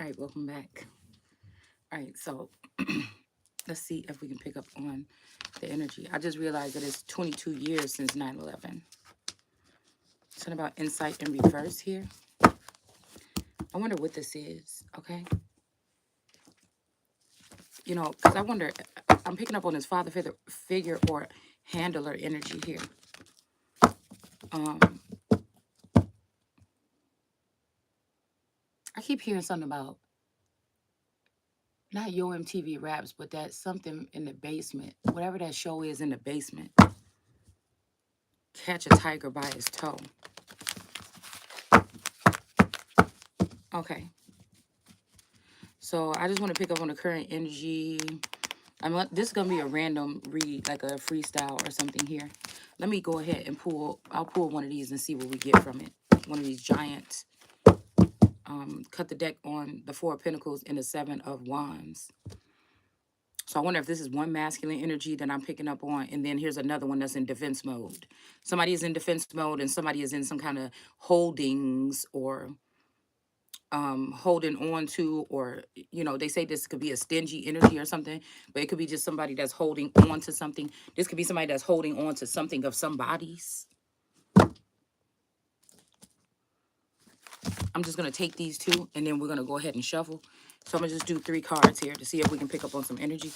All right, welcome back. All right, so let's see if we can pick up on the energy. I just realized that it's 22 years since 9/11. Something about insight in reverse here. I wonder what this is, okay? Because I wonder, I'm picking up on this father figure or handler energy here. Um, I keep hearing something about not Yo MTV Raps, but that something in the basement, whatever that show is in the basement. Catch a tiger by his toe. Okay. So I just want to pick up on the current energy. This is gonna be a random read, like a freestyle or something here. Let me go ahead and I'll pull one of these and see what we get from it. One of these giant. Cut the deck on the Four of Pentacles and the Seven of Wands. So I wonder if this is one masculine energy that I'm picking up on, and then here's another one that's in defense mode. Somebody is in defense mode, and somebody is in some kind of holdings or holding on to, or they say this could be a stingy energy or something, but it could be just somebody that's holding on to something. This could be somebody that's holding on to something of somebody's. I'm just going to take these two and then we're going to go ahead and shuffle. So I'm going to just do 3 cards here to see if we can pick up on some energy.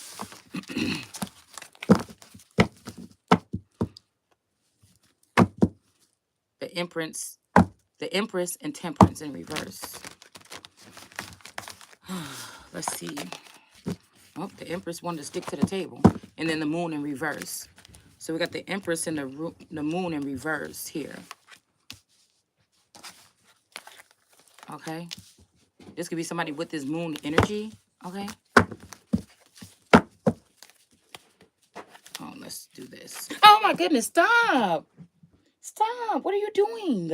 the Empress and Temperance in reverse. Let's see. Oh, the Empress wanted to stick to the table. And then the Moon in reverse. So we got the Empress and the Moon in reverse here. Okay. This could be somebody with this Moon energy. Okay. Oh, let's do this. Oh my goodness, stop. Stop. What are you doing?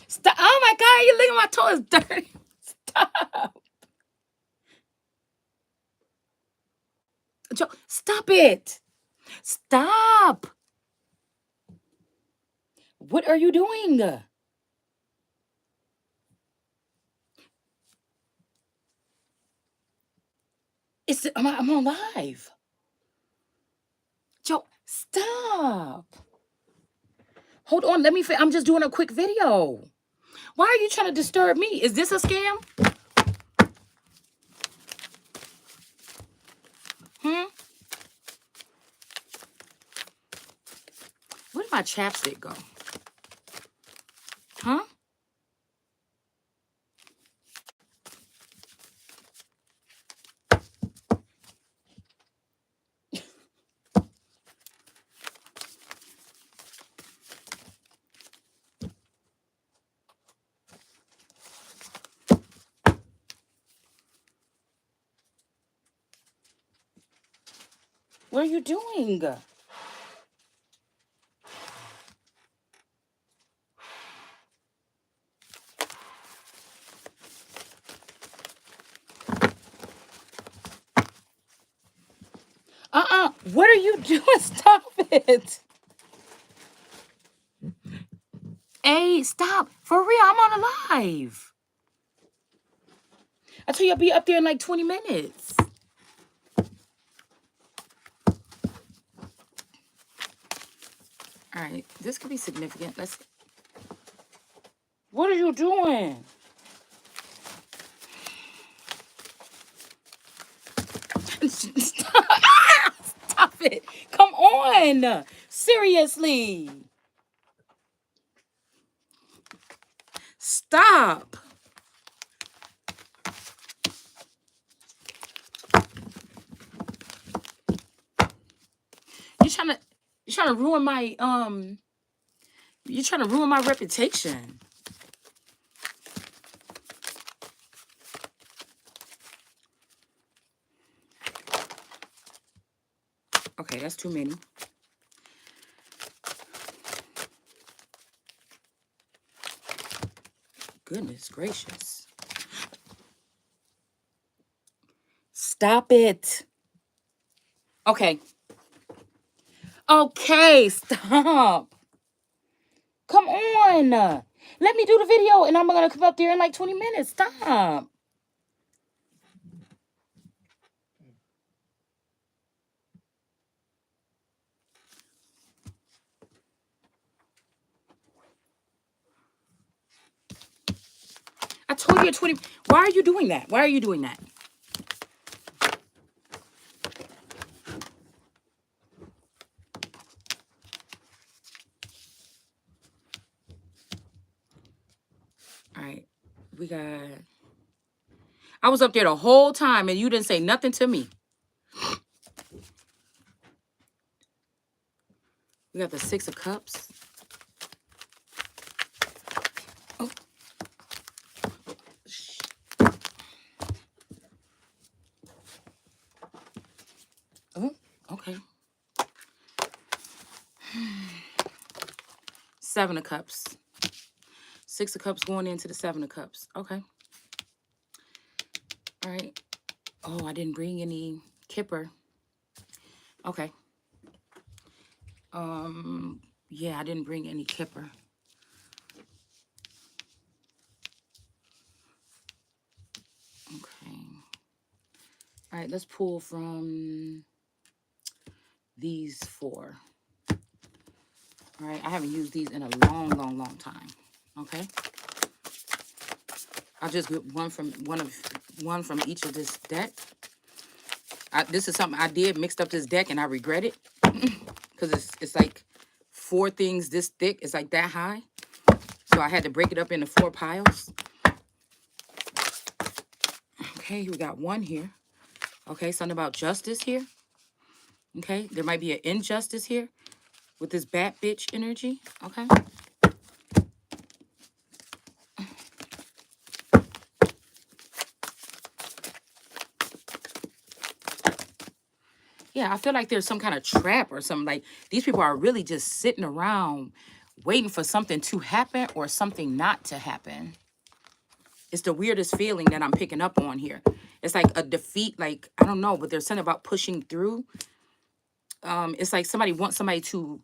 Stop. Oh my God, you look at my toe is dirty. Stop. Joe, stop it. Stop. What are you doing? I'm on live. Joe, stop. Hold on, I'm just doing a quick video. Why are you trying to disturb me? Is this a scam? Where did my chapstick go? Huh? What are you doing? What are you doing? Stop it. Hey, stop. For real, I'm on a live. I told you I'll be up there in like 20 minutes. All right, this could be significant. What are you doing? Stop. Stop it. Come on. Seriously. Stop. You're trying to ruin my you're trying to ruin my reputation. Okay, that's too many. Goodness gracious. Stop it. Okay. Okay, stop. Come on. Let me do the video, and I'm gonna come up there in like 20 minutes. Stop. I told you at 20. Why are you doing that? Why are you doing that? All right. We got... I was up there the whole time, and you didn't say nothing to me. We got the 6 of Cups. Oh. Oh, okay. 7 of Cups. 6 of Cups going into the 7 of Cups. Okay. All right. Oh, I didn't bring any kipper. Okay. Yeah, I didn't bring any kipper. Okay. All right, let's pull from these 4. All right, I haven't used these in a long, long, long time. Okay. I'll just get one from each of this deck. This is something I did, mixed up this deck, and I regret it because it's like 4 things this thick. It's like that high, so I had to break it up into 4 piles. Okay, we got 1 here. Okay, something about justice here. Okay, there might be an injustice here with this bad bitch energy. Okay. Yeah, I feel like there's some kind of trap or something. Like these people are really just sitting around waiting for something to happen or something not to happen. It's the weirdest feeling that I'm picking up on here. It's like a defeat, like, I don't know, but there's something about pushing through. It's like somebody wants somebody to,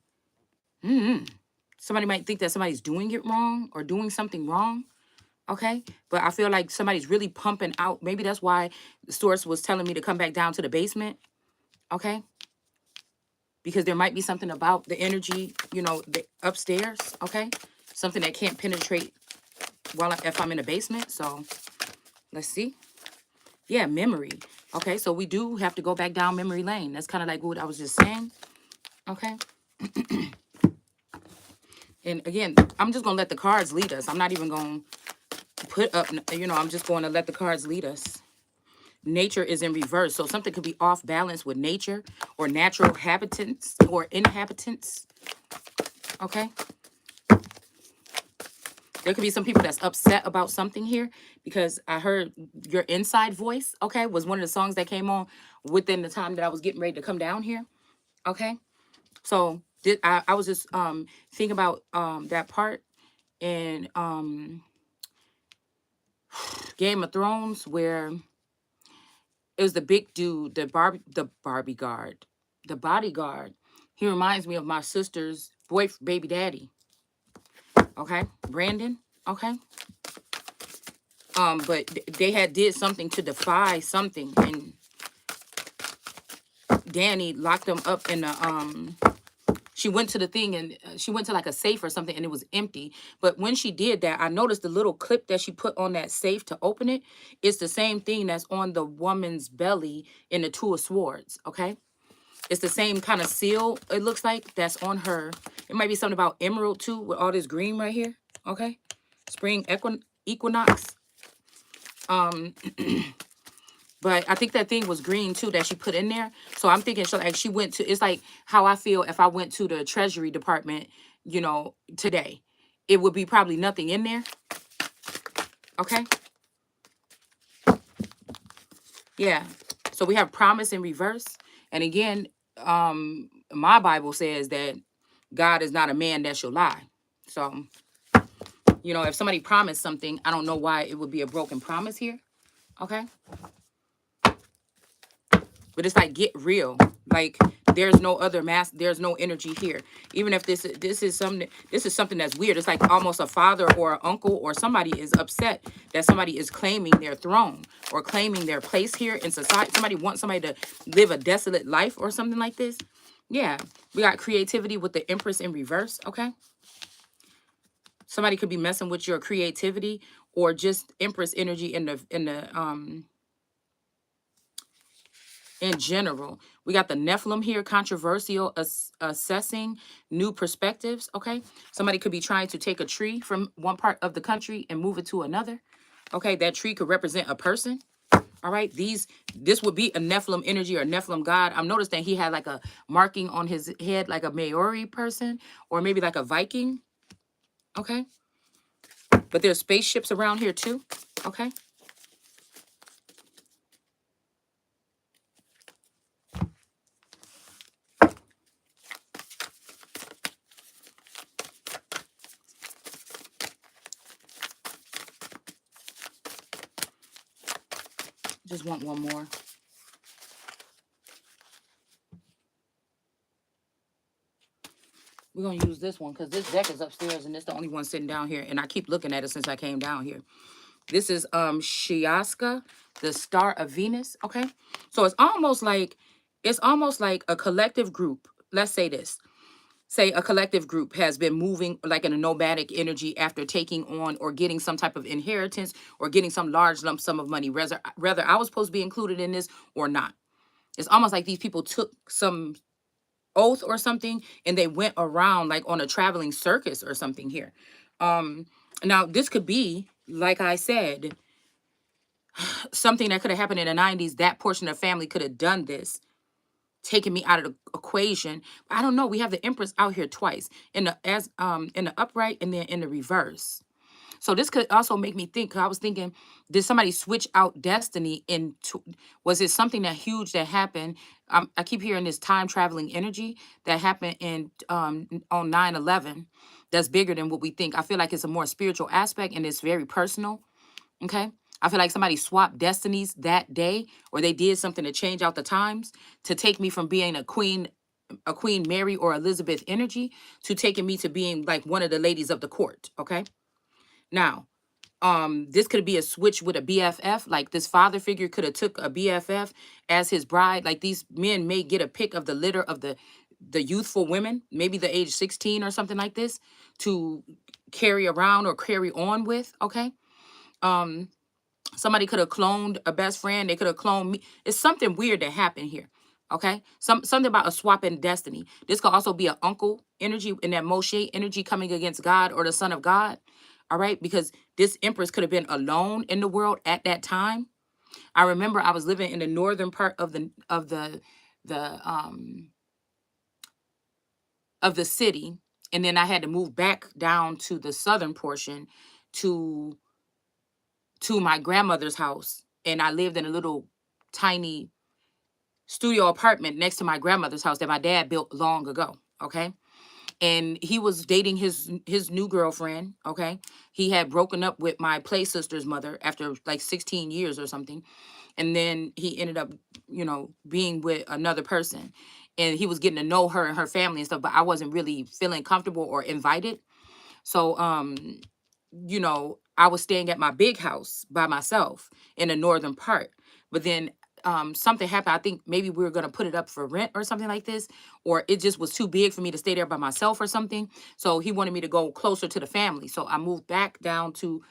somebody might think that somebody's doing it wrong or doing something wrong. Okay. But I feel like somebody's really pumping out. Maybe that's why the source was telling me to come back down to the basement. Okay. Because there might be something about the energy, you know, the upstairs. Okay. Something that can't penetrate if I'm in the basement. So let's see. Yeah, memory. Okay, so we do have to go back down memory lane. That's kind of like what I was just saying. Okay. And again, I'm just going to let the cards lead us. I'm not even going to put up, you know, I'm just going to let the cards lead us. Nature is in reverse. So something could be off balance with nature or natural habitants or inhabitants. Okay. There could be some people that's upset about something here because I heard your inside voice, okay, was one of the songs that came on within the time that I was getting ready to come down here. Okay. So I was just thinking about that part in Game of Thrones where it was the big dude, the bodyguard. He reminds me of my sister's baby daddy. Okay, Brandon. Okay. But they had did something to defy something, and Danny locked them up in the she went to the thing and she went to like a safe or something and it was empty. But when she did that, I noticed the little clip that she put on that safe to open it. It's the same thing that's on the woman's belly in the 2 of Swords. Okay. It's the same kind of seal, it looks like, that's on her. It might be something about emerald too with all this green right here. Okay. Spring equinox. But I think that thing was green too that she put in there. So I'm thinking she went to, it's like how I feel if I went to the Treasury Department, you know, today. It would be probably nothing in there. Okay. Yeah. So we have promise in reverse. And again, my Bible says that God is not a man that shall lie. So, you know, if somebody promised something, I don't know why it would be a broken promise here. Okay. But it's like, get real. Like, there's no other mass, there's no energy here. Even if this is something that's weird. It's like almost a father or an uncle or somebody is upset that somebody is claiming their throne or claiming their place here in society. Somebody wants somebody to live a desolate life or something like this. Yeah, we got creativity with the Empress in reverse. Okay, somebody could be messing with your creativity or just Empress energy in general. We got the Nephilim here, controversial, assessing new perspectives. Okay, somebody could be trying to take a tree from one part of the country and move it to another. Okay, that tree could represent a person. All right, this would be a Nephilim energy or Nephilim god. I'm noticing he had like a marking on his head, like a Maori person or maybe like a Viking. Okay, but there's spaceships around here too. Okay, just want one more. We're going to use this one because this deck is upstairs and it's the only one sitting down here. And I keep looking at it since I came down here. This is Shiaska, the star of Venus. Okay. So it's almost like a collective group. Let's say this. Say a collective group has been moving like in a nomadic energy after taking on or getting some type of inheritance or getting some large lump sum of money. Whether I was supposed to be included in this or not. It's almost like these people took some oath or something and they went around like on a traveling circus or something here. Now this could be, like I said, something that could have happened in the 90s. That portion of the family could have done this, taking me out of the equation. I don't know. We have the Empress out here twice in the upright and then in the reverse. So this could also make me think. 'Cause I was thinking, did somebody switch out destiny into? Was it something that huge that happened? I keep hearing this time traveling energy that happened on 9/11. That's bigger than what we think. I feel like it's a more spiritual aspect and it's very personal. Okay. I feel like somebody swapped destinies that day, or they did something to change out the times to take me from being a Queen Mary or Elizabeth energy to taking me to being like one of the ladies of the court. Okay. Now, this could be a switch with a BFF. Like this father figure could have took a BFF as his bride. Like these men may get a pick of the litter of the youthful women, maybe the age 16 or something like this, to carry around or carry on with. Okay. Um, Somebody could have cloned a best friend. They could have cloned me. It's something weird that happened here. Okay. Something about a swap in destiny. This could also be an uncle energy in that Moshe energy coming against God or the son of God. All right. Because this empress could have been alone in the world at that time. I remember I was living in the northern part the of the city. And then I had to move back down to the southern portion to my grandmother's house. And I lived in a little tiny studio apartment next to my grandmother's house that my dad built long ago. Okay. And he was dating his new girlfriend. Okay. He had broken up with my play sister's mother after like 16 years or something. And then he ended up, being with another person. And he was getting to know her and her family and stuff, but I wasn't really feeling comfortable or invited. So I was staying at my big house by myself in the northern part. But then something happened. I think maybe we were going to put it up for rent or something like this, or it just was too big for me to stay there by myself or something. So he wanted me to go closer to the family. So I moved back down to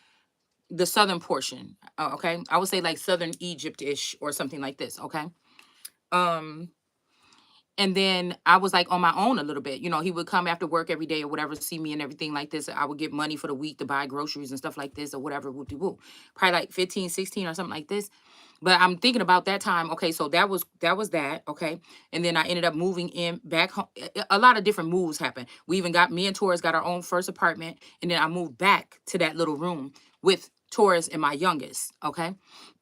the southern portion. Okay. I would say like southern Egypt-ish or something like this. Okay. Um, and then I was like on my own a little bit. He would come after work every day or whatever, see me and everything like this. I would get money for the week to buy groceries and stuff like this or whatever. Woo woo. Probably like 15, 16 or something like this. But I'm thinking about that time. Okay, so that was that. Okay. And then I ended up moving in back home. A lot of different moves happened. We even got, me and Taurus got our own first apartment. And then I moved back to that little room with Taurus and my youngest. Okay.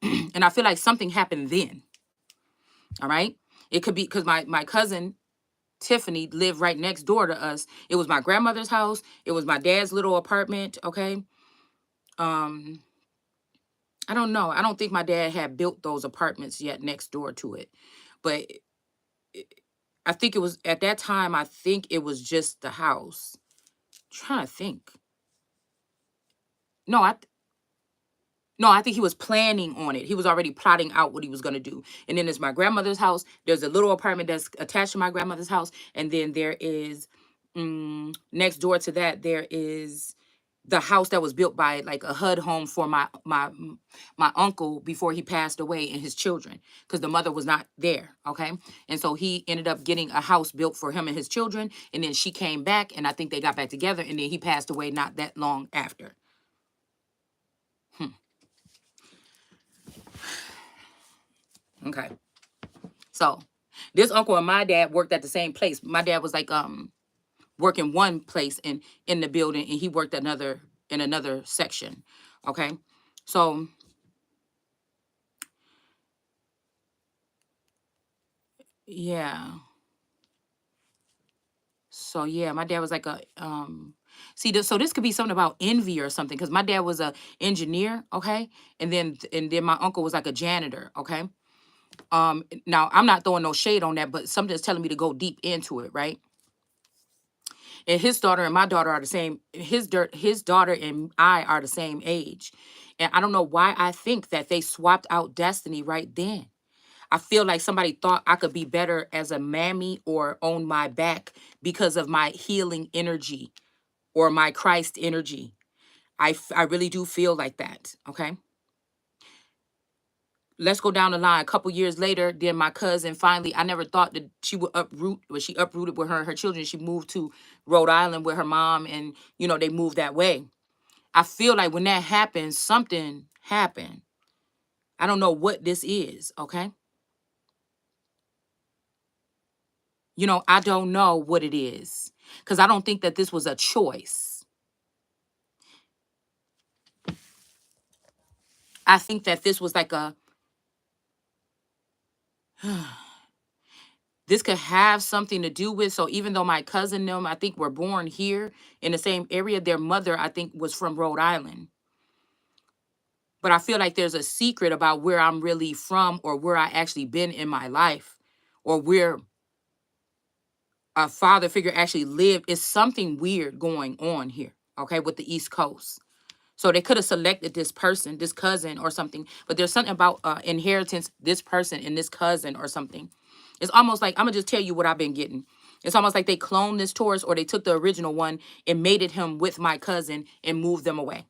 And I feel like something happened then. All right. It could be because my cousin Tiffany lived right next door to us. It was my grandmother's house. It was my dad's little apartment. Okay. Um, I don't know. I don't think my dad had built those apartments yet next door to it. But I think it was at that time, I think it was just the house. Trying to think. No, no, I think he was planning on it. He was already plotting out what he was going to do. And then there's my grandmother's house. There's a little apartment that's attached to my grandmother's house. And then there is, next door to that, there is the house that was built by like a HUD home for my uncle before he passed away and his children, because the mother was not there. Okay. And so he ended up getting a house built for him and his children. And then she came back, and I think they got back together, and then he passed away not that long after. Okay. So this uncle and my dad worked at the same place. My dad was like working one place in the building, and he worked in another section. Okay. So yeah. So yeah, my dad was like a see this, so this could be something about envy or something, because my dad was a engineer, okay? And then my uncle was like a janitor, okay? Now I'm not throwing no shade on that, but something's telling me to go deep into it, right? And his daughter and my daughter are the same. His daughter and I are the same age. And I don't know why I think that they swapped out destiny right then. I feel like somebody thought I could be better as a mammy or on my back because of my healing energy or my Christ energy. I really do feel like that. Okay. Let's go down the line. A couple years later, then my cousin finally, I never thought that she would uproot, but she uprooted with her and her children. She moved to Rhode Island with her mom, and they moved that way. I feel like when that happens, something happened. I don't know what this is, okay? I don't know what it is, because I don't think that this was a choice. I think that this was like a this could have something to do with. So even though my cousin and them, I think, were born here in the same area, their mother, I think, was from Rhode Island. But I feel like there's a secret about where I'm really from, or where I actually been in my life, or where a father figure actually lived. It's something weird going on here, okay, with the East Coast. So they could have selected this person, this cousin or something, but there's something about inheritance, this person and this cousin or something. It's almost like, I'm gonna just tell you what I've been getting. It's almost like they cloned this Taurus, or they took the original one and mated him with my cousin and moved them away.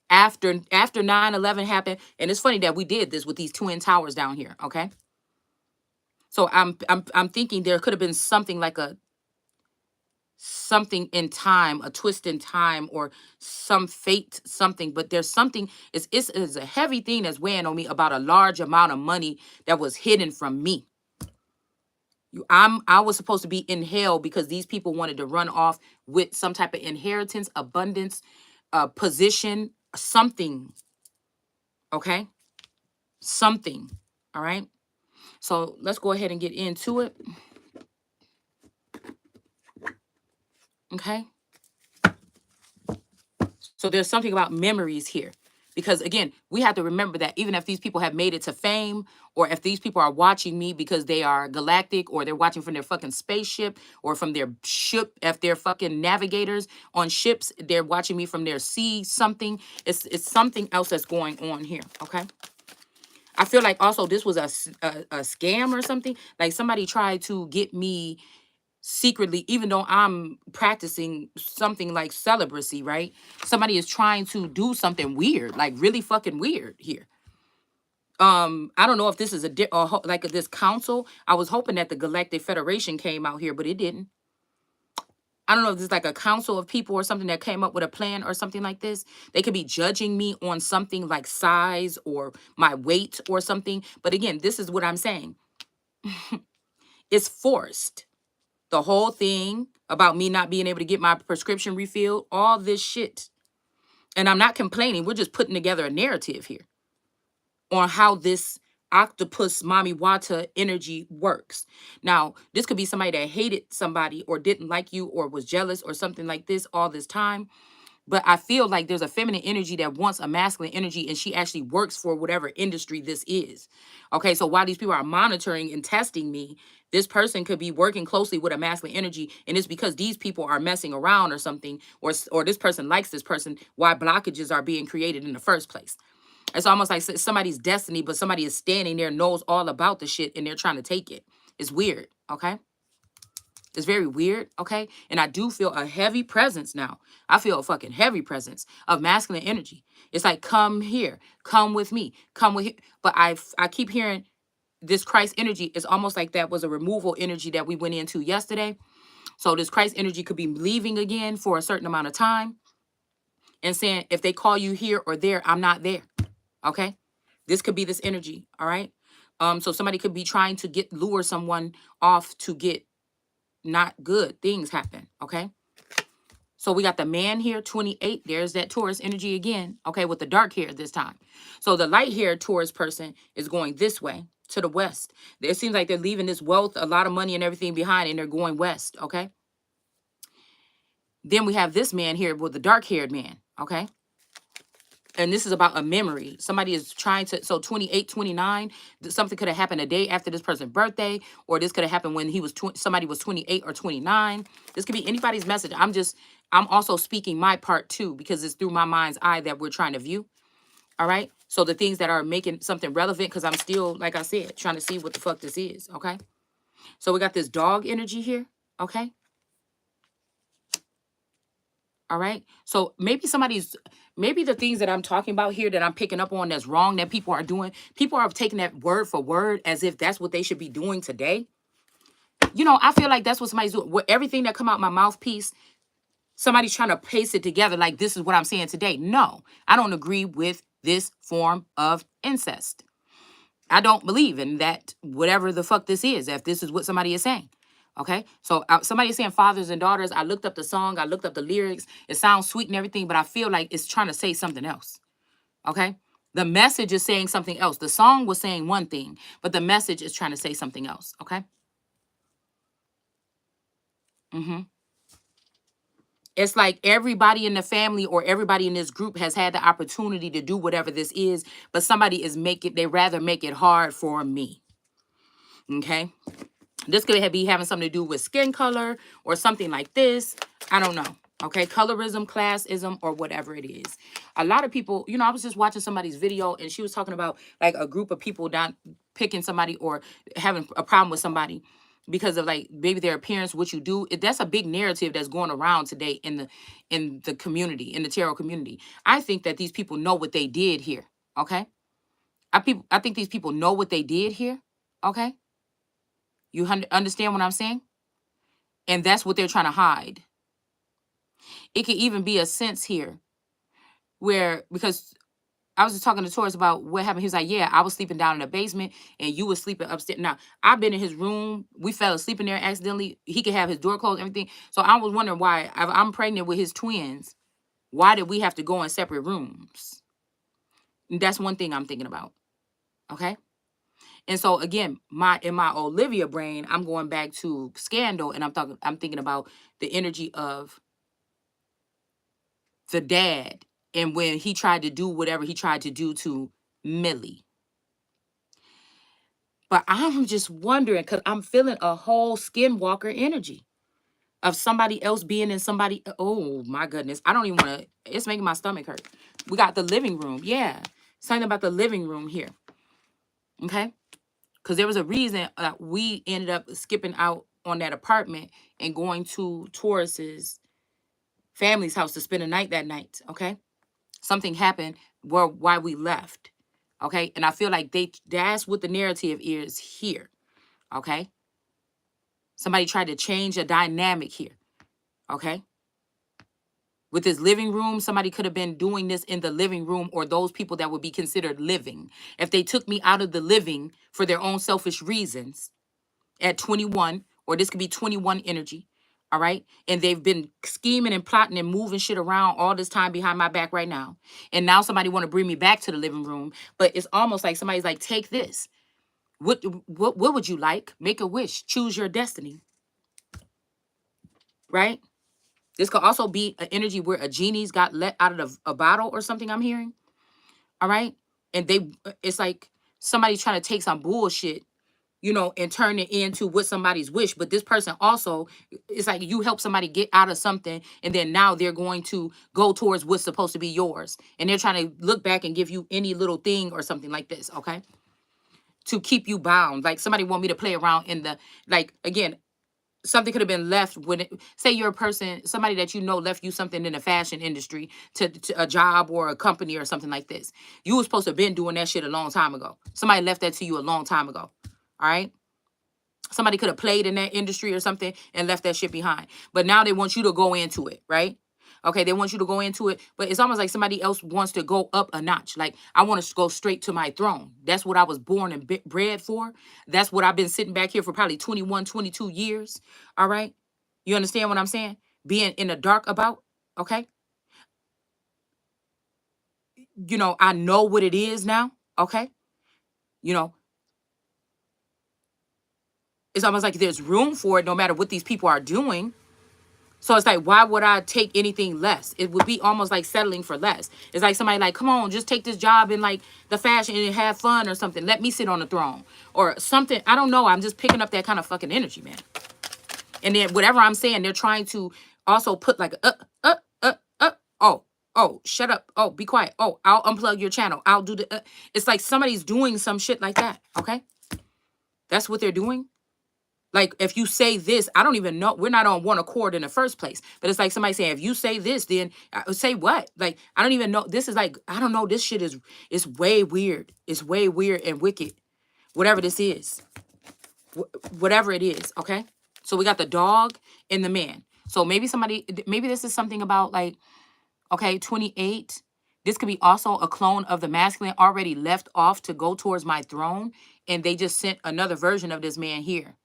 After 9/11 happened, and it's funny that we did this with these twin towers down here, okay? So I'm thinking there could have been something like something in time, a twist in time, or some fate, something. But there's something, it's a heavy thing that's weighing on me about a large amount of money that was hidden from me. I was supposed to be in hell because these people wanted to run off with some type of inheritance, abundance, position, something. Okay, something. All right. So let's go ahead and get into it. Okay. So there's something about memories here. Because again, we have to remember that even if these people have made it to fame, or if these people are watching me because they are galactic, or they're watching from their fucking spaceship, or from their ship, if they're fucking navigators on ships, they're watching me from their sea something. It's something else that's going on here, okay? I feel like also this was a scam or something. Like somebody tried to get me secretly, even though I'm practicing something like celibacy, right? Somebody is trying to do something weird, like really fucking weird here. I don't know if this is like this council. I was hoping that the Galactic Federation came out here, but it didn't. I don't know if this is like a council of people or something that came up with a plan or something like this. They could be judging me on something like size or my weight or something. But again, this is what I'm saying. It's forced. The whole thing about me not being able to get my prescription refilled, all this shit. And I'm not complaining. We're just putting together a narrative here on how this octopus mommy wata energy works. Now, this could be somebody that hated somebody or didn't like you or was jealous or something like this all this time. But I feel like there's a feminine energy that wants a masculine energy, and she actually works for whatever industry this is. Okay, so while these people are monitoring and testing me, this person could be working closely with a masculine energy, and it's because these people are messing around or something, or this person likes this person, why blockages are being created in the first place. It's almost like somebody's destiny, but somebody is standing there, knows all about the shit, and they're trying to take it. It's weird, okay? It's very weird, okay? And I do feel a heavy presence now. I feel a fucking heavy presence of masculine energy. It's like, come here, come with me, come with here. But I keep hearing this Christ energy. It's almost like that was a removal energy that we went into yesterday. So this Christ energy could be leaving again for a certain amount of time and saying, if they call you here or there, I'm not there, okay? This could be this energy, all right? So somebody could be trying to lure someone off to get not good things happen, okay? So we got the man here, 28. There's that Taurus energy again, okay, with the dark hair this time. So the light haired Taurus person is going this way to the west. It seems like they're leaving this wealth, a lot of money and everything behind, and they're going west, okay? Then we have this man here with the dark haired man, okay? And this is about a memory. Somebody is trying to, so 28, 29, something could have happened a day after this person's birthday, or this could have happened when he was, somebody was 28 or 29. This could be anybody's message. I'm also speaking my part too, because it's through my mind's eye that we're trying to view. All right. So the things that are making something relevant, because I'm still, like I said, trying to see what the fuck this is. Okay. So we got this dog energy here. Okay. All right. So maybe maybe the things that I'm talking about here that I'm picking up on that's wrong that people are doing, people are taking that word for word as if that's what they should be doing today. You know, I feel like that's what somebody's doing. Everything that come out my mouthpiece, somebody's trying to paste it together like this is what I'm saying today. No, I don't agree with this form of incest. I don't believe in that, whatever the fuck this is, if this is what somebody is saying. Okay, so somebody is saying fathers and daughters. I looked up the song, I looked up the lyrics. It sounds sweet and everything, but I feel like it's trying to say something else. Okay, the message is saying something else. The song was saying one thing, but the message is trying to say something else. Okay. It's like everybody in the family or everybody in this group has had the opportunity to do whatever this is, but somebody is they rather make it hard for me. Okay. This could be having something to do with skin color or something like this. I don't know. Okay. Colorism, classism, or whatever it is. A lot of people, you know, I was just watching somebody's video and she was talking about like a group of people down picking somebody or having a problem with somebody because of like maybe their appearance, what you do. That's a big narrative that's going around today in the community, in the tarot community. I think that these people know what they did here. Okay. I think these people know what they did here. Okay. You understand what I'm saying? And that's what they're trying to hide. It could even be a sense here where, because I was just talking to Taurus about what happened. He was like, yeah, I was sleeping down in the basement and you was sleeping upstairs. Now, I've been in his room. We fell asleep in there accidentally. He could have his door closed, everything. So I was wondering why, if I'm pregnant with his twins, why did we have to go in separate rooms? And that's one thing I'm thinking about. Okay. And so again, in my Olivia brain, I'm going back to Scandal and I'm thinking about the energy of the dad and when he tried to do whatever he tried to do to Millie. But I'm just wondering, because I'm feeling a whole skinwalker energy of somebody else being in somebody. Oh my goodness. I don't even want to, it's making my stomach hurt. We got the living room. Yeah. Something about the living room here. Okay. Because there was a reason we ended up skipping out on that apartment and going to Taurus's family's house to spend a night that night. Okay. Something happened why we left. Okay. And I feel like that's what the narrative is here. Okay. Somebody tried to change a dynamic here. Okay. With this living room, somebody could have been doing this in the living room, or those people that would be considered living. If they took me out of the living for their own selfish reasons at 21, or this could be 21 energy. All right. And they've been scheming and plotting and moving shit around all this time behind my back right now. And now somebody want to bring me back to the living room. But it's almost like somebody's like, take this. What would you like? Make a wish. Choose your destiny. Right? This could also be an energy where a genie's got let out of a bottle or something, I'm hearing. All right. And it's like somebody trying to take some bullshit, and turn it into what somebody's wish. But this person also, it's like you help somebody get out of something, and then now they're going to go towards what's supposed to be yours. And they're trying to look back and give you any little thing or something like this, okay? To keep you bound. Like somebody want me to play around in the, like, again, something could have been left when say you're a person, somebody that left you something in the fashion industry to a job or a company or something like this. You were supposed to have been doing that shit a long time ago. Somebody left that to you a long time ago. All right. Somebody could have played in that industry or something and left that shit behind. But now they want you to go into it, right? Okay, they want you to go into it, but it's almost like somebody else wants to go up a notch. Like, I want to go straight to my throne. That's what I was born and bred for. That's what I've been sitting back here for probably 21, 22 years. All right? You understand what I'm saying? Being in the dark about, okay? I know what it is now, okay? You know, it's almost like there's room for it no matter what these people are doing. So it's like, why would I take anything less? It would be almost like settling for less. It's like somebody like, come on, just take this job in like the fashion and have fun or something. Let me sit on the throne or something. I don't know. I'm just picking up that kind of fucking energy, man. And then whatever I'm saying, they're trying to also put like, oh, shut up. Oh, be quiet. Oh, I'll unplug your channel. I'll do the, it's like somebody's doing some shit like that. Okay. That's what they're doing. Like, if you say this, I don't even know. We're not on one accord in the first place. But it's like somebody saying, if you say this, then say what? Like, I don't even know. This is like, I don't know. This shit is way weird. It's way weird and wicked. Whatever this is. Whatever it is. Okay. So we got the dog and the man. So maybe this is something about like, okay, 28. This could be also a clone of the masculine already left off to go towards my throne. And they just sent another version of this man here.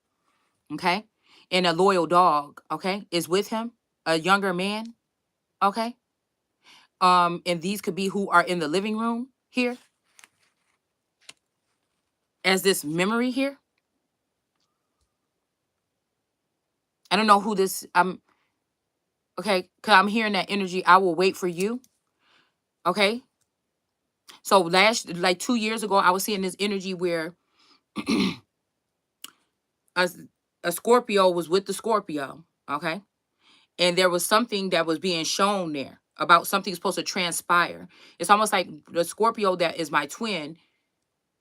Okay, and a loyal dog, okay, is with him, a younger man, okay. And these could be who are in the living room here as this memory here. I don't know who this, okay, because I'm hearing that energy, I will wait for you, okay. So like 2 years ago, I was seeing this energy where a, a Scorpio was with the Scorpio, okay. And there was something that was being shown there about something supposed to transpire. It's almost like the Scorpio that is my twin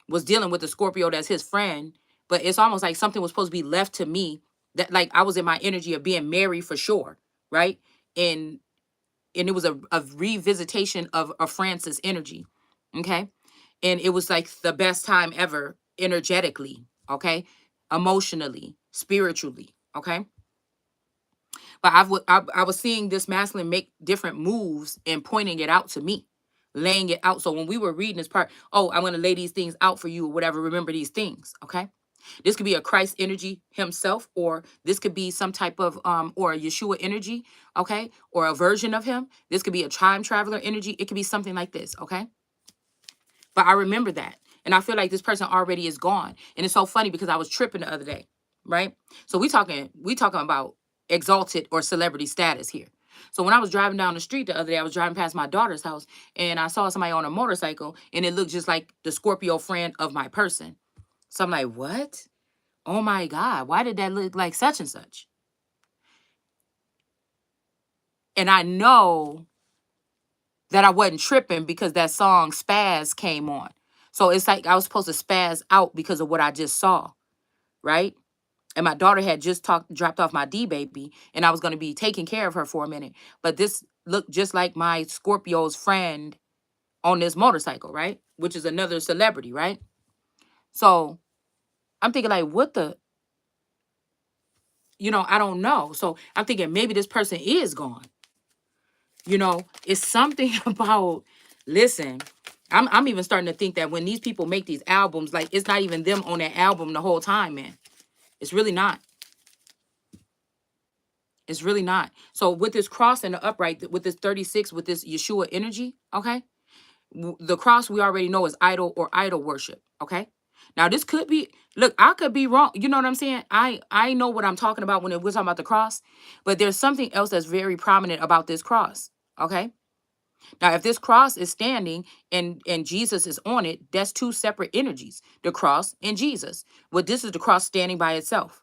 was dealing with the Scorpio that's his friend, but it's almost like something was supposed to be left to me that like I was in my energy of being married for sure, right? And it was a revisitation of a Francis energy, okay? And it was like the best time ever energetically, okay? Emotionally, spiritually, okay? But I was seeing this masculine make different moves and pointing it out to me, laying it out. So when we were reading this part, oh, I'm going to lay these things out for you or whatever. Remember these things. Okay. This could be a Christ energy himself, or this could be some type of, or a Yeshua energy. Okay. Or a version of him. This could be a time traveler energy. It could be something like this. Okay. But I remember that. And I feel like this person already is gone. And it's so funny because I was tripping the other day, right? So we talking about exalted or celebrity status here. So when I was driving down the street the other day, I was driving past my daughter's house and I saw somebody on a motorcycle and it looked just like the Scorpio friend of my person. So I'm like, what? Oh my God, why did that look like such and such? And I know that I wasn't tripping because that song Spaz came on. So it's like I was supposed to spaz out because of what I just saw, right? And my daughter had just dropped off my D baby, and I was going to be taking care of her for a minute. But this looked just like my Scorpio's friend on this motorcycle, right? Which is another celebrity, right? So I'm thinking like, what the, I don't know. So I'm thinking maybe this person is gone. It's something about, listen, I'm even starting to think that when these people make these albums, like it's not even them on that album the whole time, man. It's really not. It's really not. So with this cross and the upright, with this 36, with this Yeshua energy, okay? The cross we already know is idol or idol worship, okay? Now this could be, look, I could be wrong. You know what I'm saying? I know what I'm talking about when we're talking about the cross, but there's something else that's very prominent about this cross. Okay. Now, if this cross is standing and Jesus is on it, that's two separate energies, the cross and Jesus. But this is the cross standing by itself.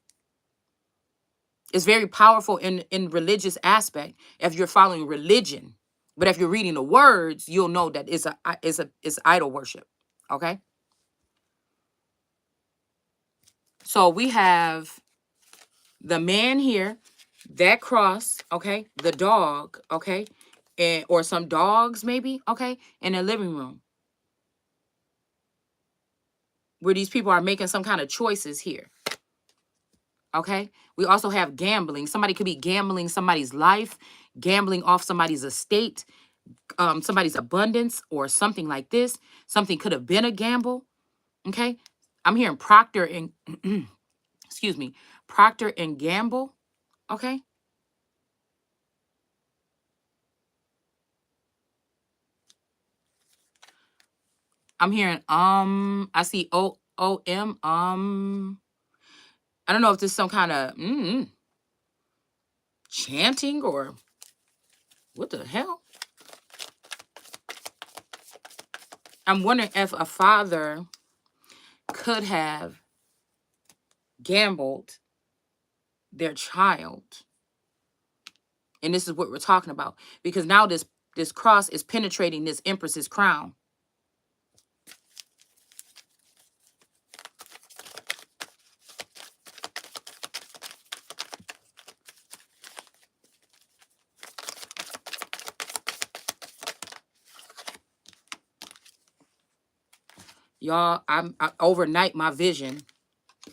It's very powerful in religious aspect if you're following religion. But if you're reading the words, you'll know that it's idol worship. Okay? So we have the man here, that cross, okay, the dog, okay, and or some dogs maybe, okay, in a living room where these people are making some kind of choices here. Okay. We also have gambling. Somebody could be gambling somebody's life, gambling off somebody's estate, somebody's abundance, or something like this. Something could have been a gamble. Okay. I'm hearing Procter and excuse me, Procter and Gamble. Okay. I'm hearing I see O-O-M. I don't know if this is some kind of chanting or what the hell. I'm wondering if a father could have gambled their child. And this is what we're talking about. Because now this cross is penetrating this empress's crown. Y'all, overnight my vision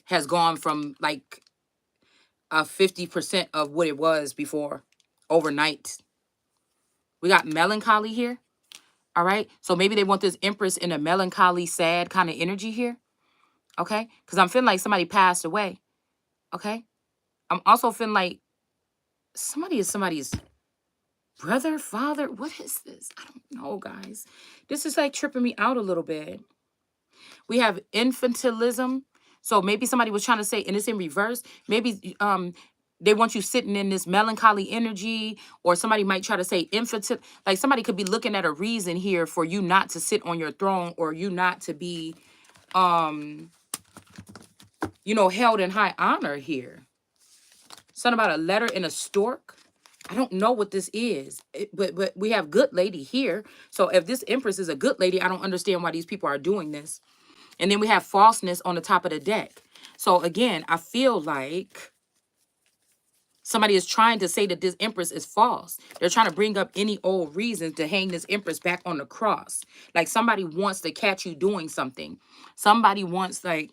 has gone from like a 50% of what it was before. Overnight. We got melancholy here. All right. So maybe they want this empress in a melancholy, sad kind of energy here. Okay. Because I'm feeling like somebody passed away. Okay. I'm also feeling like somebody is somebody's brother, father. What is this? I don't know, guys. This is like tripping me out a little bit. We have infantilism. So maybe somebody was trying to say, and it's in reverse. Maybe they want you sitting in this melancholy energy, or somebody might try to say infantil. Like somebody could be looking at a reason here for you not to sit on your throne, or you not to be, held in high honor here. Something about a letter in a stork. I don't know what this is, but we have good lady here. So if this empress is a good lady, I don't understand why these people are doing this. And then we have falseness on the top of the deck. So again, I feel like somebody is trying to say that this empress is false. They're trying to bring up any old reason to hang this empress back on the cross. Like somebody wants to catch you doing something. Somebody wants like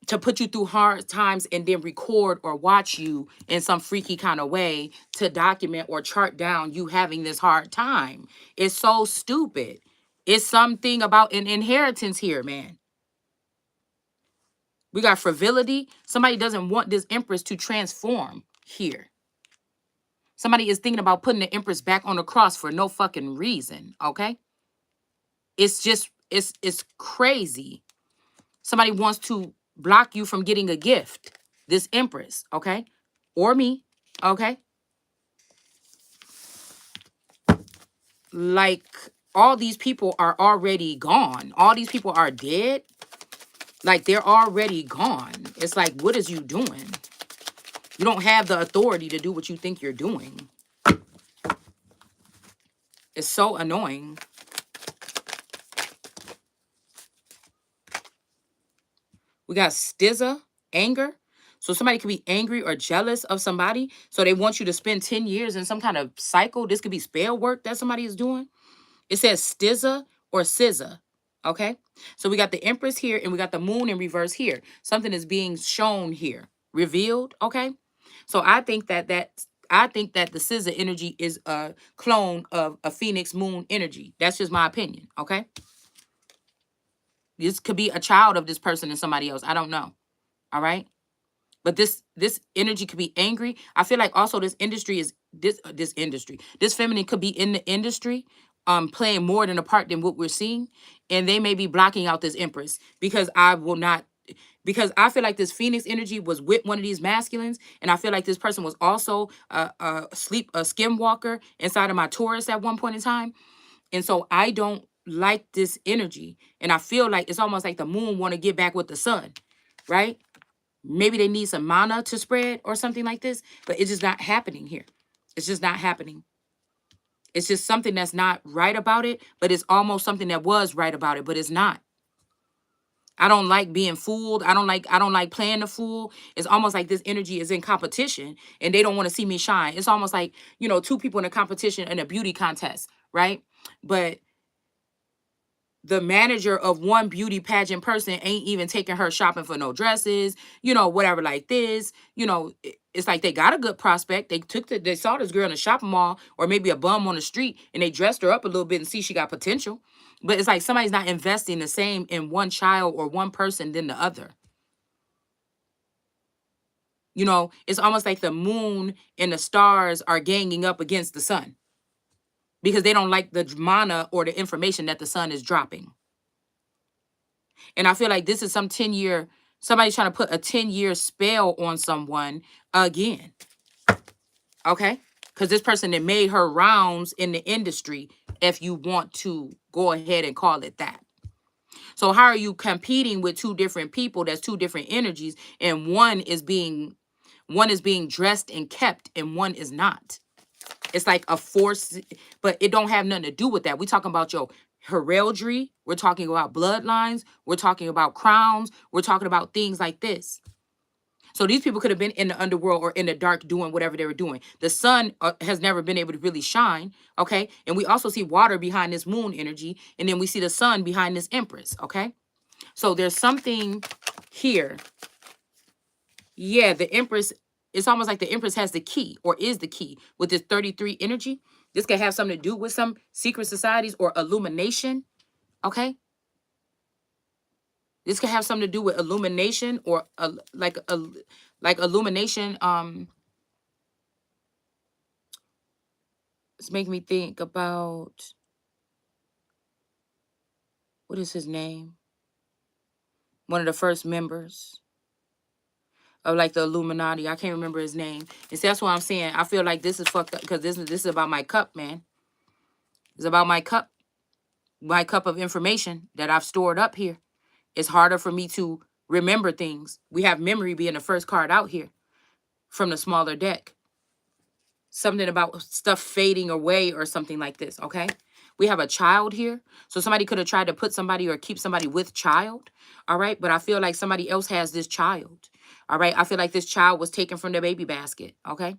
to put you through hard times and then record or watch you in some freaky kind of way to document or chart down you having this hard time. It's so stupid. It's something about an inheritance here, man. We got frivolity. Somebody doesn't want this empress to transform here. Somebody is thinking about putting the empress back on the cross for no fucking reason, okay? It's just, it's crazy. Somebody wants to block you from getting a gift. This empress, okay? Or me, okay? Like, all these people are already gone. All these people are dead. Like, they're already gone. It's like, what is you doing? You don't have the authority to do what you think you're doing. It's so annoying. We got stizza, anger. So somebody could be angry or jealous of somebody. So they want you to spend 10 years in some kind of cycle. This could be spell work that somebody is doing. It says stizza or scizza. Okay. So we got the empress here and we got the moon in reverse here. Something is being shown here, revealed. Okay. So I think that the scizza energy is a clone of a phoenix moon energy. That's just my opinion. Okay. This could be a child of this person and somebody else. I don't know. All right. But this energy could be angry. I feel like also this industry is this industry. This feminine could be in the industry playing more than a part than what we're seeing, and they may be blocking out this Empress because I will not, because I feel like this Phoenix energy was with one of these masculines, and I feel like this person was also a skim walker inside of my Taurus at one point in time, and so I don't like this energy, and I feel like it's almost like the moon want to get back with the sun, right? Maybe they need some mana to spread or something like this, but it's just not happening here. It's just not happening. It's just something that's not right about it, but it's almost something that was right about it, but it's not. I don't like being fooled. I don't like playing the fool. It's almost like this energy is in competition and they don't want to see me shine. It's almost like, two people in a competition in a beauty contest, right? But the manager of one beauty pageant person ain't even taking her shopping for no dresses, whatever like this. It's like they got a good prospect. They saw this girl in a shopping mall or maybe a bum on the street and they dressed her up a little bit and see she got potential. But it's like somebody's not investing the same in one child or one person than the other. It's almost like the moon and the stars are ganging up against the sun because they don't like the mana or the information that the sun is dropping. And I feel like this is somebody's trying to put a 10-year spell on someone again. Okay? Because this person that made her rounds in the industry, if you want to go ahead and call it that. So how are you competing with two different people? That's two different energies, and one is being dressed and kept, and one is not. It's like a force, but it don't have nothing to do with that. We're talking about your heraldry. We're talking about bloodlines. We're talking about crowns. We're talking about things like this. So these people could have been in the underworld or in the dark doing whatever they were doing. The sun has never been able to really shine, okay? And we also see water behind this moon energy, and then we see the sun behind this Empress, okay? So there's something here. Yeah, the Empress, it's almost like the Empress has the key or is the key with this 33 energy. This could have something to do with some secret societies or illumination, okay? This could have something to do with illumination or like illumination. It's making me think about, what is his name? One of the first members of like the Illuminati. I can't remember his name. And see, that's what I'm saying. I feel like this is fucked up because this is about my cup, man. It's about my cup of information that I've stored up here. It's harder for me to remember things. We have memory being the first card out here from the smaller deck. Something about stuff fading away or something like this, okay? We have a child here. So somebody could have tried to put somebody or keep somebody with child, all right? But I feel like somebody else has this child, all right? I feel like this child was taken from the baby basket, okay?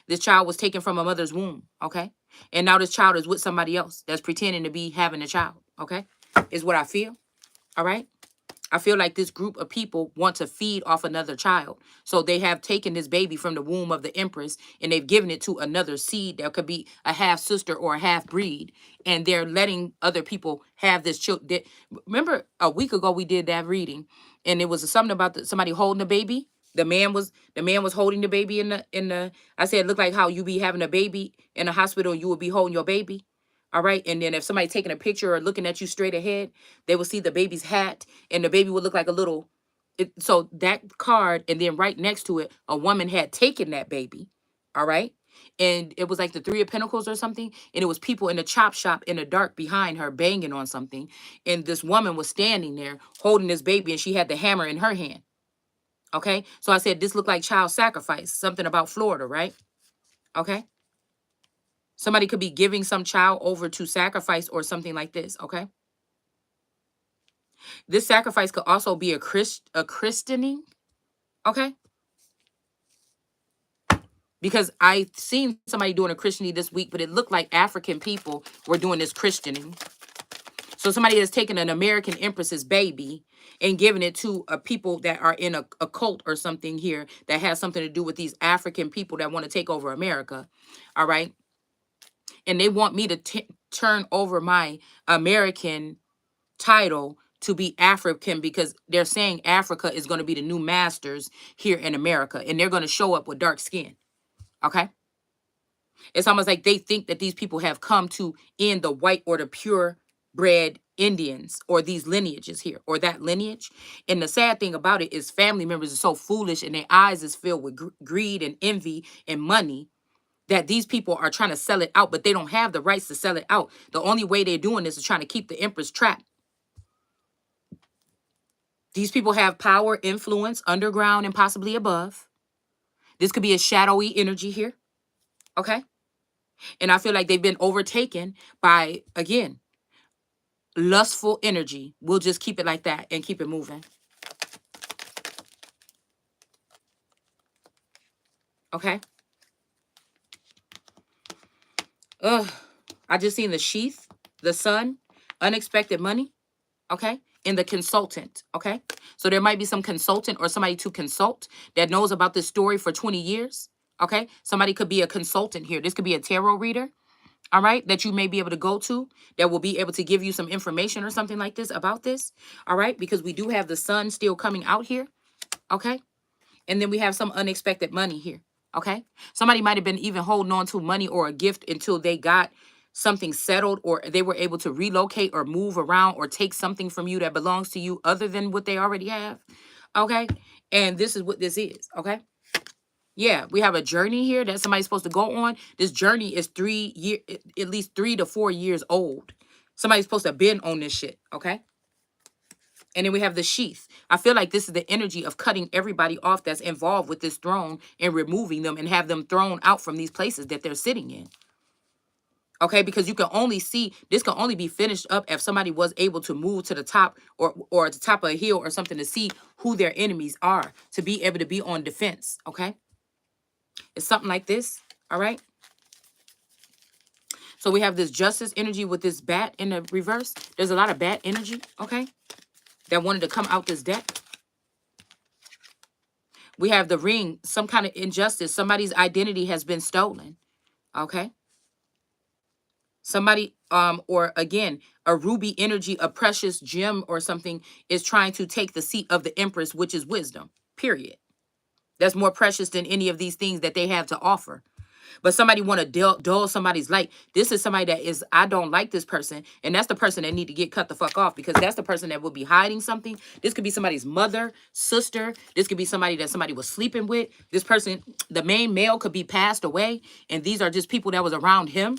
This child was taken from a mother's womb, okay? And now this child is with somebody else that's pretending to be having a child, okay? Is what I feel, all right? I feel like this group of people want to feed off another child. So they have taken this baby from the womb of the Empress and they've given it to another seed that could be a half sister or a half breed. And they're letting other people have this child. Remember a week ago we did that reading and it was something about somebody holding a baby. The man was holding the baby in the I said, look like how you be having a baby in a hospital and you would be holding your baby. All right. And then if somebody taking a picture or looking at you straight ahead, they will see the baby's hat and the baby would look like a little. So that card, and then right next to it, a woman had taken that baby. All right. And it was like the Three of Pentacles or something. And it was people in the chop shop in the dark behind her banging on something. And this woman was standing there holding this baby and she had the hammer in her hand. Okay. So I said, this looked like child sacrifice, something about Florida, right? Okay. Somebody could be giving some child over to sacrifice or something like this, okay? This sacrifice could also be a christening, okay? Because I seen somebody doing a christening this week, but it looked like African people were doing this christening. So somebody has taken an American Empress's baby and given it to people that are in a cult or something here that has something to do with these African people that want to take over America, all right? And they want me to turn over my American title to be African because they're saying Africa is going to be the new masters here in America. And they're going to show up with dark skin. Okay. It's almost like they think that these people have come to end the white or the purebred Indians or these lineages here or that lineage. And the sad thing about it is family members are so foolish and their eyes is filled with greed and envy and money that these people are trying to sell it out, but they don't have the rights to sell it out. The only way they're doing this is trying to keep the Empress trapped. These people have power, influence, underground, and possibly above. This could be a shadowy energy here, okay? And I feel like they've been overtaken by, again, lustful energy. We'll just keep it like that and keep it moving. Okay? Ugh. I just seen the sheath, the sun, unexpected money, okay? And the consultant, okay? So there might be some consultant or somebody to consult that knows about this story for 20 years, okay? Somebody could be a consultant here. This could be a tarot reader, all right, that you may be able to go to that will be able to give you some information or something like this about this, all right? Because we do have the sun still coming out here, okay? And then we have some unexpected money here, okay? Somebody might have been even holding on to money or a gift until they got something settled or they were able to relocate or move around or take something from you that belongs to you other than what they already have, okay? And this is what this is, okay? Yeah, we have a journey here that somebody's supposed to go on. This journey is at least 3 to 4 years old. Somebody's supposed to have been on this shit, okay? And then we have the sheath. I feel like this is the energy of cutting everybody off that's involved with this throne and removing them and have them thrown out from these places that they're sitting in. Okay, because you can only see, this can only be finished up if somebody was able to move to the top or at the top of a hill or something to see who their enemies are, to be able to be on defense, okay? It's something like this, all right? So we have this justice energy with this bat in the reverse. There's a lot of bat energy, okay, that wanted to come out this deck. We have the ring, some kind of injustice. Somebody's identity has been stolen, okay? Somebody, or again, a ruby energy, a precious gem or something is trying to take the seat of the Empress, which is wisdom, period. That's more precious than any of these things that they have to offer. But somebody want to dull somebody's light. This is somebody that is, I don't like this person. And that's the person that need to get cut the fuck off, because that's the person that will be hiding something. This could be somebody's mother, sister. This could be somebody that somebody was sleeping with. This person, the main male could be passed away. And these are just people that was around him.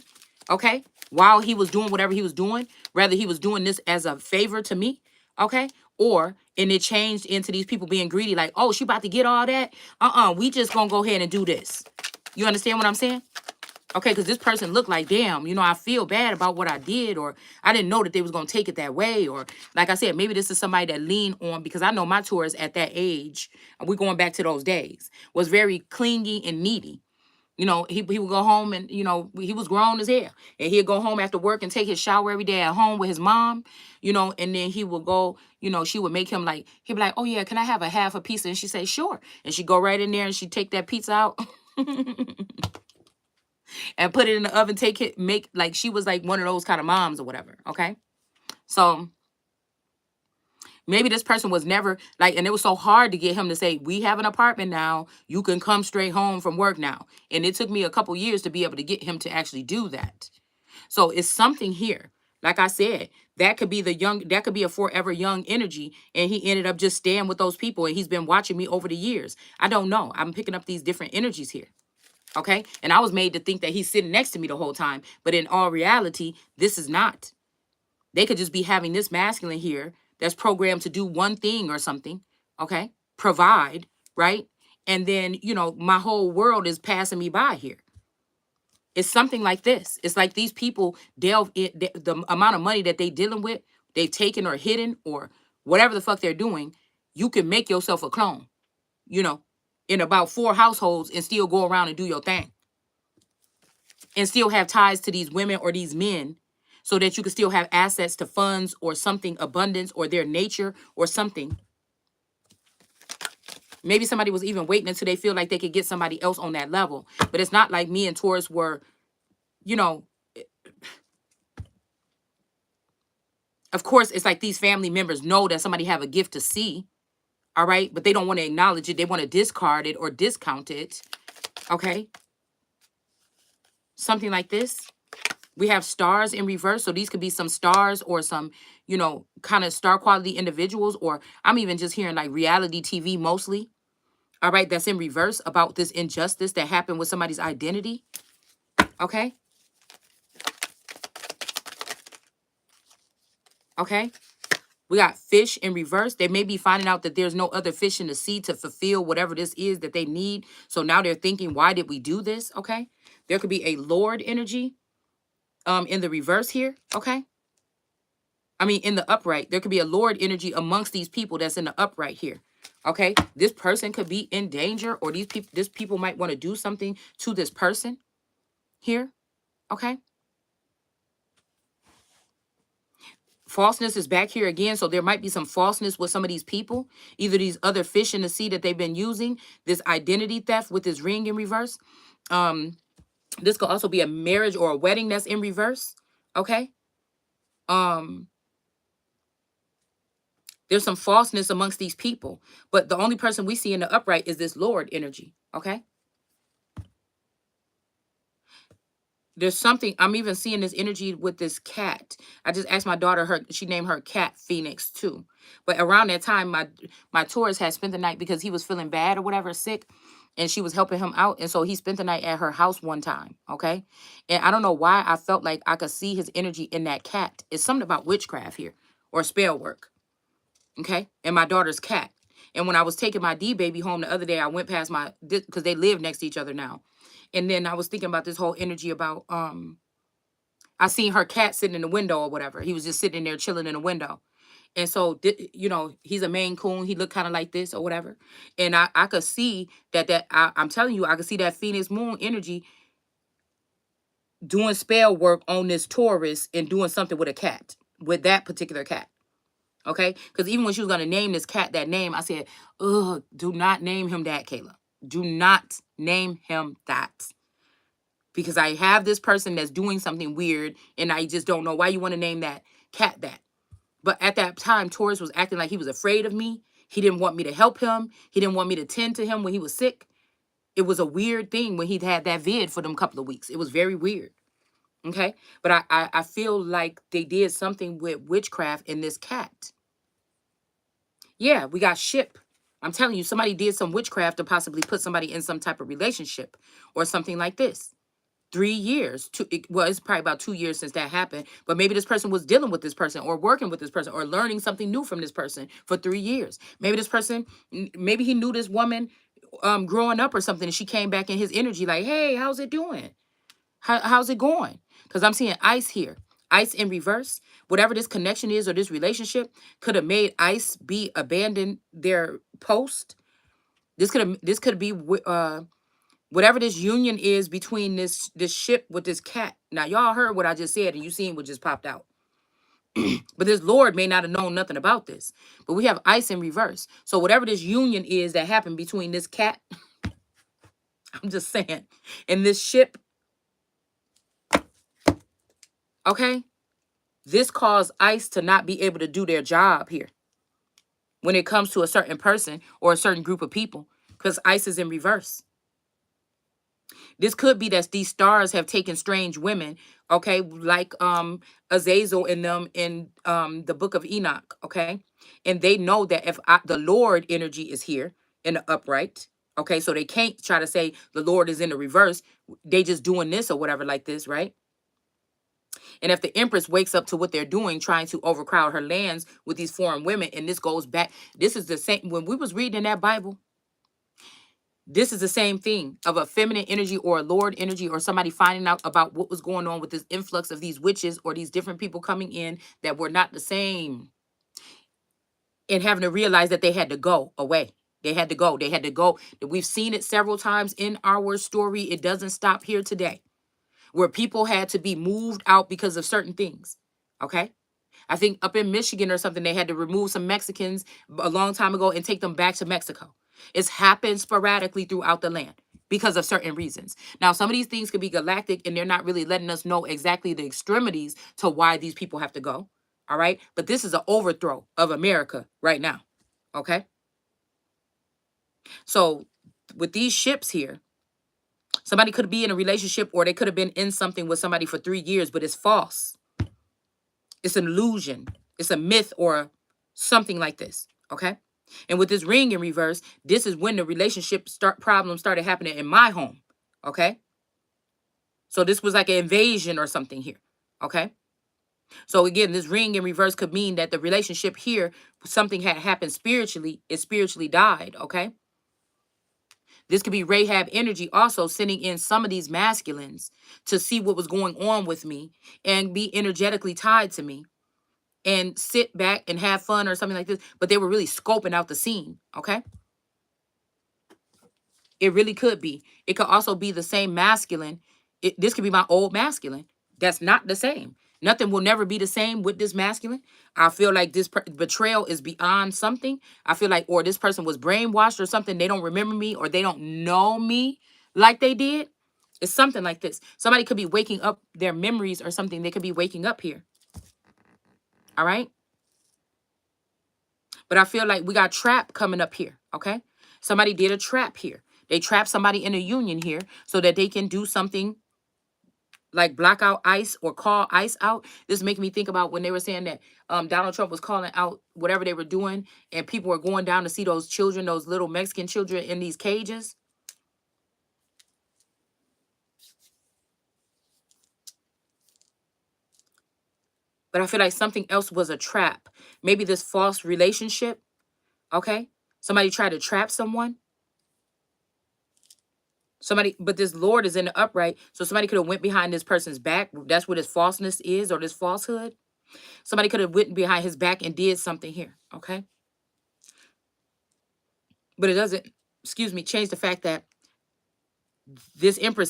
Okay. While he was doing whatever he was doing, rather he was doing this as a favor to me. Okay. Or, and it changed into these people being greedy. Like, oh, she about to get all that. We just gonna go ahead and do this. You understand what I'm saying? Okay, because this person looked like, damn, you know, I feel bad about what I did, or I didn't know that they was going to take it that way. Or like I said, maybe this is somebody that leaned on, because I know my tours at that age, and we're going back to those days, was very clingy and needy. You know, he would go home and, you know, he was grown as hell. And he'd go home after work and take his shower every day at home with his mom, you know, and then he would go, you know, she would make him like, he'd be like, oh yeah, can I have a half a pizza? And she'd say, sure. And she'd go right in there and she'd take that pizza out. And put it in the oven, take it, make, like she was like one of those kind of moms or whatever, okay? So maybe this person was never, like, and it was so hard to get him to say, we have an apartment now, you can come straight home from work now. And it took me a couple years to be able to get him to actually do that. So it's something here. Like I said, that could be that could be a forever young energy. And he ended up just staying with those people. And he's been watching me over the years. I don't know. I'm picking up these different energies here. Okay. And I was made to think that he's sitting next to me the whole time. But in all reality, this is not. They could just be having this masculine here that's programmed to do one thing or something. Okay. Provide. Right. And then, you know, my whole world is passing me by here. It's something like this. It's like these people delve in the amount of money that they dealing with, they've taken or hidden or whatever the fuck they're doing. You can make yourself a clone, you know, in about 4 households and still go around and do your thing. And still have ties to these women or these men so that you can still have assets to funds or something, abundance or their nature or something. Maybe somebody was even waiting until they feel like they could get somebody else on that level. But it's not like me and Taurus were, you know, of course, it's like these family members know that somebody have a gift to see. All right. But they don't want to acknowledge it. They want to discard it or discount it. Okay. something like this. We have stars in reverse. So these could be some stars or some, you know, kind of star quality individuals, or I'm even just hearing like reality TV mostly. All right. That's in reverse about this injustice that happened with somebody's identity. Okay. Okay. We got fish in reverse. They may be finding out that there's no other fish in the sea to fulfill whatever this is that they need. So now they're thinking, why did we do this? Okay. There could be a Lord energy in the reverse here. Okay. I mean, in the upright, there could be a Lord energy amongst these people that's in the upright here. Okay. This person could be in danger, or this people might want to do something to this person here. Okay. Falseness is back here again. So there might be some falseness with some of these people, either these other fish in the sea that they've been using, this identity theft with this ring in reverse. This could also be a marriage or a wedding that's in reverse. Okay. There's some falseness amongst these people, but the only person we see in the upright is this Lord energy. Okay. There's something, I'm even seeing this energy with this cat. I just asked my daughter, she named her cat Phoenix too. But around that time, my Taurus had spent the night because he was feeling bad or whatever, sick, and she was helping him out. And so he spent the night at her house one time. Okay. And I don't know why I felt like I could see his energy in that cat. It's something about witchcraft here or spell work. Okay. And my daughter's cat. And when I was taking my D baby home the other day, I went past because they live next to each other now. And then I was thinking about this whole energy about, I seen her cat sitting in the window or whatever. He was just sitting there chilling in the window. And so, you know, he's a Maine Coon. He looked kind of like this or whatever. And I could see I'm telling you, I could see that Phoenix Moon energy doing spell work on this Taurus and doing something with a cat, with that particular cat. Okay. Because even when she was going to name this cat that name, I said, ugh, do not name him that, Kayla. Do not name him that. Because I have this person that's doing something weird and I just don't know why you want to name that cat that. But at that time, Taurus was acting like he was afraid of me. He didn't want me to help him. He didn't want me to tend to him when he was sick. It was a weird thing when he'd had that vid for them couple of weeks. It was very weird. Okay. But I feel like they did something with witchcraft in this cat. Yeah, we got ship. I'm telling you, somebody did some witchcraft to possibly put somebody in some type of relationship or something like this. 3 years. Well, it's probably about 2 years since that happened. But maybe this person was dealing with this person or working with this person or learning something new from this person for 3 years. Maybe this person, maybe he knew this woman growing up or something, and she came back in his energy like, hey, how's it doing? How's it going? Because I'm seeing ice here. Ice in reverse. Whatever this connection is or this relationship could have made ice be abandon their post. This could be whatever this union is between this ship with this cat. Now y'all heard what I just said and you seen what just popped out. But this Lord may not have known nothing about this. But we have ice in reverse. So whatever this union is that happened between this cat, I'm just saying, and this ship, okay? This caused ice to not be able to do their job here when it comes to a certain person or a certain group of people, because ice is in reverse. This could be that these stars have taken strange women, okay, like Azazel and them in the book of Enoch, okay? And they know that if the Lord energy is here in the upright, okay, so they can't try to say the Lord is in the reverse. They just doing this or whatever like this, right? And if the Empress wakes up to what they're doing, trying to overcrowd her lands with these foreign women, and this goes back, this is the same, when we was reading in that Bible, this is the same thing of a feminine energy or a Lord energy or somebody finding out about what was going on with this influx of these witches or these different people coming in that were not the same, and having to realize that they had to go away. They had to go. They had to go. We've seen it several times in our story. It doesn't stop here today, where people had to be moved out because of certain things. Okay. I think up in Michigan or something, they had to remove some Mexicans a long time ago and take them back to Mexico. It's happened sporadically throughout the land because of certain reasons. Now, some of these things could be galactic and they're not really letting us know exactly the extremities to why these people have to go. All right. But this is an overthrow of America right now. Okay. So with these ships here, Somebody could be in a relationship, or they could have been in something with somebody for 3 years, but it's false. It's an illusion. It's a myth or something like this. Okay. And with this ring in reverse, this is when the relationship problems started happening in my home. Okay. So this was like an invasion or something here. Okay. So again, this ring in reverse could mean that the relationship here, something had happened spiritually. It spiritually died. Okay. This could be Rahab energy also sending in some of these masculines to see what was going on with me and be energetically tied to me and sit back and have fun or something like this. But they were really scoping out the scene. Okay. It really could be. It could also be the same masculine. This could be my old masculine. That's not the same. Nothing will never be the same with this masculine. I feel like this betrayal is beyond something. I feel like, or this person was brainwashed or something. They don't remember me, or they don't know me like they did. It's something like this. Somebody could be waking up their memories or something. They could be waking up here. All right. But I feel like we got trap coming up here. Okay. Somebody did a trap here. They trapped somebody in a union here so that they can do something like block out ICE or call ICE out. This is making me think about when they were saying that Donald Trump was calling out whatever they were doing, and people were going down to see those children, those little Mexican children in these cages. But I feel like something else was a trap. Maybe this false relationship. Okay. Somebody tried to trap someone. Somebody, but this Lord is in the upright. So somebody could have went behind this person's back. That's what his falseness is, or this falsehood. Somebody could have went behind his back and did something here. Okay. But it doesn't, excuse me, change the fact that this Empress